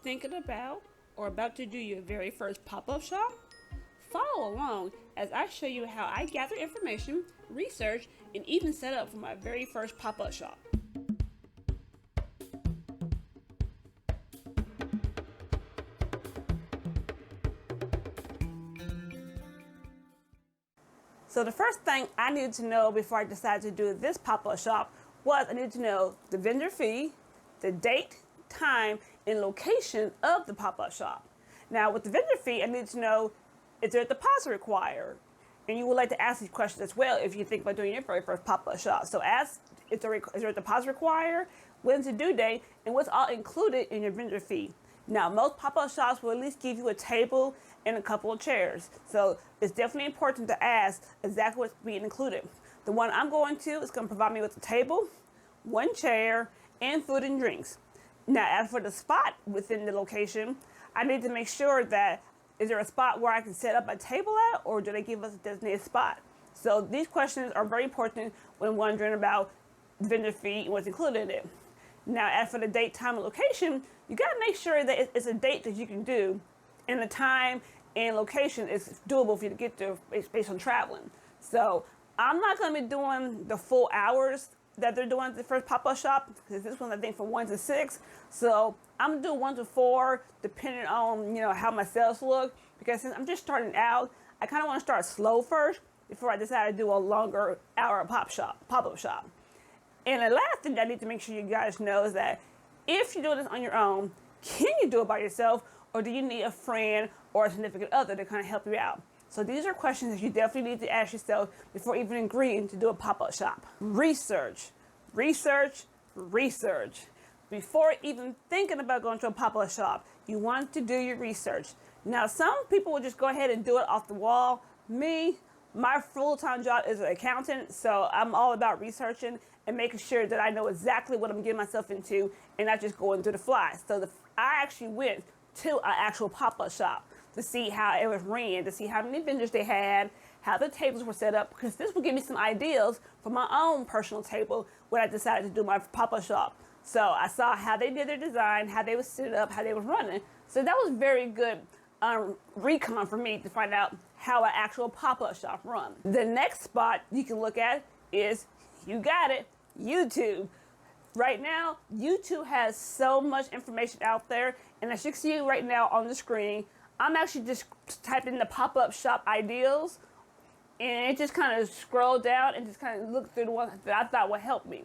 thinking about or about to do your very first pop-up shop? Follow along as I show you how I gather information, research, and even set up for my very first pop-up shop. So the first thing I needed to know before I decided to do this pop-up shop was I needed to know the vendor fee, the date, time, and location of the pop-up shop. Now with the vendor fee, I needed to know, is there a deposit required? And you would like to ask these questions as well if you think about doing your very first pop-up shop. So ask, is there a deposit required? When's the due date? And what's all included in your vendor fee? Now, most pop-up shops will at least give you a table and a couple of chairs. So it's definitely important to ask exactly what's being included. The one I'm going to is going to provide me with a table, one chair, and food and drinks. Now, as for the spot within the location, I need to make sure that, is there a spot where I can set up a table at, or do they give us a designated spot? So these questions are very important when wondering about vendor fee and what's included in it. Now, as for the date, time, and location, you got to make sure that it's a date that you can do, and the time and location is doable for you to get there based on traveling. So I'm not going to be doing the full hours that they're doing at the first pop-up shop, because this one's I think from 1 to 6. So I'm gonna do 1 to 4, depending on how my sales look. Because since I'm just starting out, I kind of want to start slow first before I decide to do a longer hour pop-up shop. And the last thing that I need to make sure you guys know is that if you're doing this on your own, can you do it by yourself, or do you need a friend or a significant other to kind of help you out? So these are questions that you definitely need to ask yourself before even agreeing to do a pop-up shop. Research, research, research. Before even thinking about going to a pop-up shop, you want to do your research. Now, some people will just go ahead and do it off the wall. Me, my full-time job is an accountant, so I'm all about researching and making sure that I know exactly what I'm getting myself into and not just going through the fly. So I actually went to an actual pop-up shop to see how it was ran, to see how many vendors they had, how the tables were set up, because this will give me some ideas for my own personal table when I decided to do my pop-up shop. So I saw how they did their design, how they was set up, how they was running. So that was very good recon for me to find out how an actual pop-up shop runs. The next spot you can look at is, you got it, YouTube. Right now, YouTube has so much information out there, and as you can see right now on the screen, I'm actually just typing the pop-up shop ideals, and it just kind of scrolled down and just kind of looked through the ones that I thought would help me.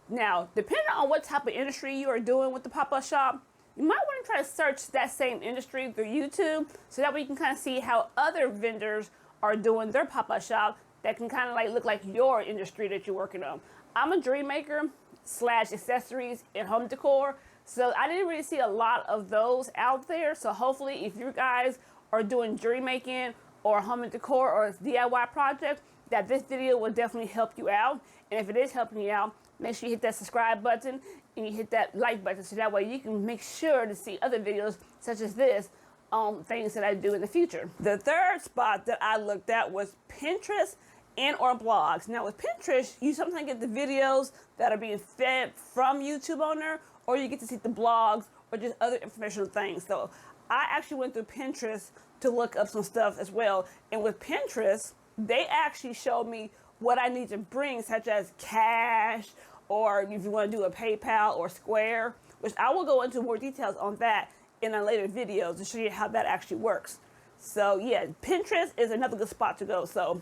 Now, depending on what type of industry you are doing with the pop-up shop, you might want to try to search that same industry through YouTube, so that way you can kind of see how other vendors are doing their pop-up shop that can kind of like look like your industry that you're working on. I'm a dream maker / accessories and home decor, so I didn't really see a lot of those out there. So hopefully if you guys are doing jewelry making or home decor or a DIY project, that this video will definitely help you out. And if it is helping you out, make sure you hit that subscribe button and you hit that like button, so that way you can make sure to see other videos such as this on things that I do in the future. The third spot that I looked at was Pinterest and or blogs. Now with Pinterest, you sometimes get the videos that are being fed from YouTube on there, or you get to see the blogs or just other informational things. So I actually went through Pinterest to look up some stuff as well. And with Pinterest, they actually showed me what I need to bring, such as cash, or if you want to do a PayPal or Square, which I will go into more details on that in a later video to show you how that actually works. So yeah, Pinterest is another good spot to go. So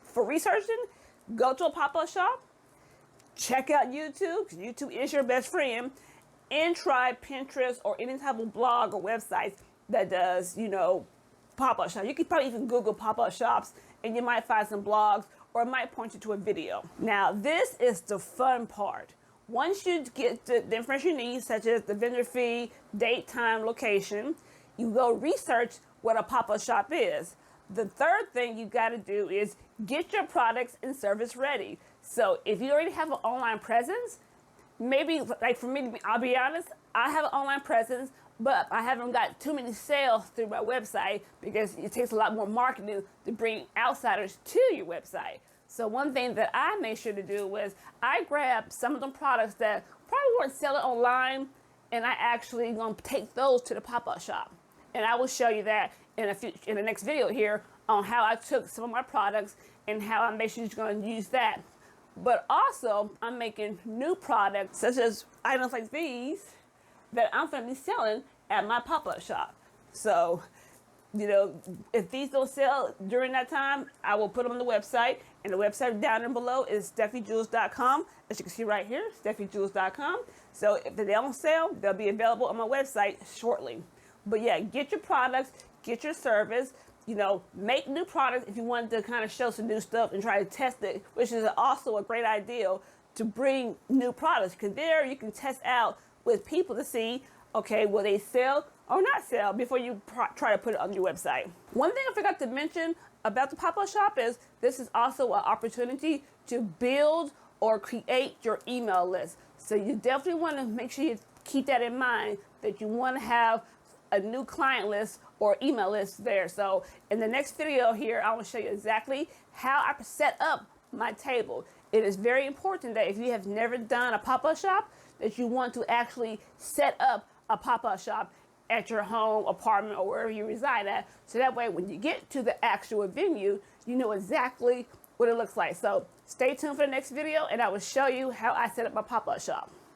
for researching, go to a pop-up shop, check out YouTube, because YouTube is your best friend, and try Pinterest or any type of blog or website that does, pop-up shop. You could probably even Google pop-up shops and you might find some blogs, or it might point you to a video. Now, this is the fun part. Once you get the information you need, such as the vendor fee, date, time, location, you go research what a pop-up shop is. The third thing you got to do is get your products and service ready. So if you already have an online presence, maybe like for me, I'll be honest, I have an online presence, but I haven't got too many sales through my website because it takes a lot more marketing to bring outsiders to your website. So one thing that I made sure to do was I grabbed some of the products that probably weren't selling online and I actually gonna take those to the pop-up shop. And I will show you that in the next video here on how I took some of my products and how I make sure you're gonna use that. But also, I'm making new products, such as items like these, that I'm gonna be selling at my pop-up shop. So, you know, if these don't sell during that time, I will put them on the website. And the website down there below is steffyjewels.com. As you can see right here, steffyjewels.com. So if they don't sell, they'll be available on my website shortly. But yeah, get your products, get your service, you know, make new products if you want to kind of show some new stuff and try to test it, which is also a great idea to bring new products, because there you can test out with people to see, okay, will they sell or not sell before you try to put it on your website. One thing I forgot to mention about the pop-up shop is this is also an opportunity to build or create your email list. So you definitely want to make sure you keep that in mind, that you want to have a new client list or email list there. So in the next video here, I will show you exactly how I set up my table. It is very important that if you have never done a pop-up shop, that you want to actually set up a pop-up shop at your home, apartment, or wherever you reside at. So that way, when you get to the actual venue, you know exactly what it looks like. So stay tuned for the next video, and I will show you how I set up my pop-up shop.